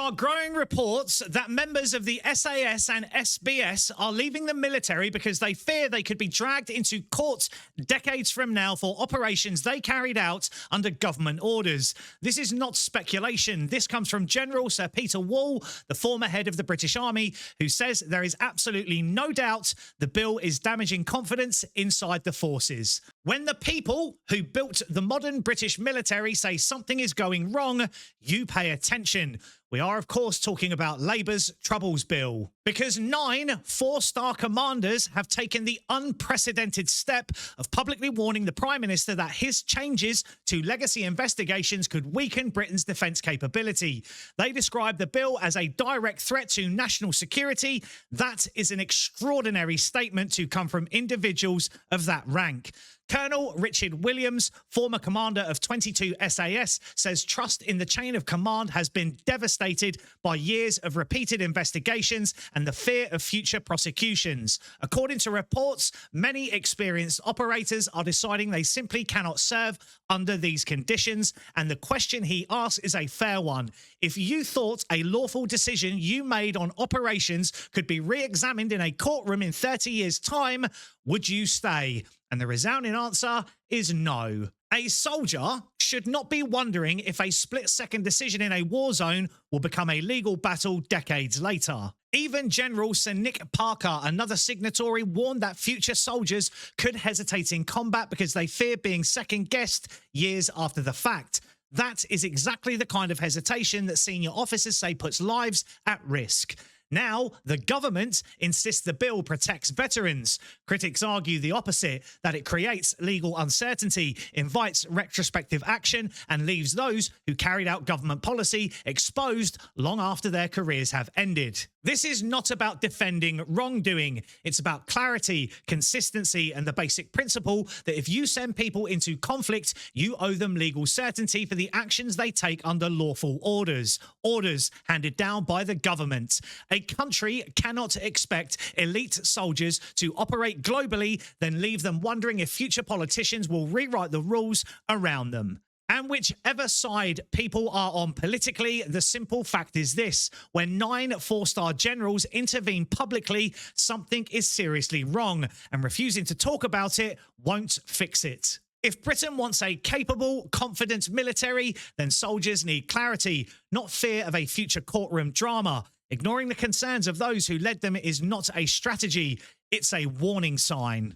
are growing reports that members of the SAS and SBS are leaving the military because they fear they could be dragged into court decades from now for operations they carried out under government orders. This is not speculation. This comes from General Sir Peter Wall, the former head of the British Army, who says there is absolutely no doubt the bill is damaging confidence inside the forces. When the people who built the modern British military say something is going wrong, you pay attention. We are, of course, talking about Labour's Troubles Bill. Because 9 4-star commanders have taken the unprecedented step of publicly warning the Prime Minister that his changes to legacy investigations could weaken Britain's defence capability. They describe the bill as a direct threat to national security. That is an extraordinary statement to come from individuals of that rank. Colonel Richard Williams, former commander of 22 SAS, says trust in the chain of command has been devastated by years of repeated investigations and the fear of future prosecutions. According to reports, many experienced operators are deciding they simply cannot serve under these conditions, and the question he asks is a fair one. If you thought a lawful decision you made on operations could be re-examined in a courtroom in 30 years' time, would you stay? And the resounding answer is no. A soldier should not be wondering if a split-second decision in a war zone will become a legal battle decades later. Even General Sir Nick Parker, another signatory, warned that future soldiers could hesitate in combat because they fear being second-guessed years after the fact. That is exactly the kind of hesitation that senior officers say puts lives at risk. Now, the government insists the bill protects veterans. Critics argue the opposite, that it creates legal uncertainty, invites retrospective action, and leaves those who carried out government policy exposed long after their careers have ended. This is not about defending wrongdoing. It's about clarity, consistency, and the basic principle that if you send people into conflict, you owe them legal certainty for the actions they take under lawful orders. Orders handed down by the government. A country cannot expect elite soldiers to operate globally, then leave them wondering if future politicians will rewrite the rules around them. And whichever side people are on politically, the simple fact is this: when 9 4-star generals intervene publicly, something is seriously wrong, and refusing to talk about it won't fix it. If Britain wants a capable, confident military, then soldiers need clarity, not fear of a future courtroom drama. Ignoring the concerns of those who led them is not a strategy, it's a warning sign.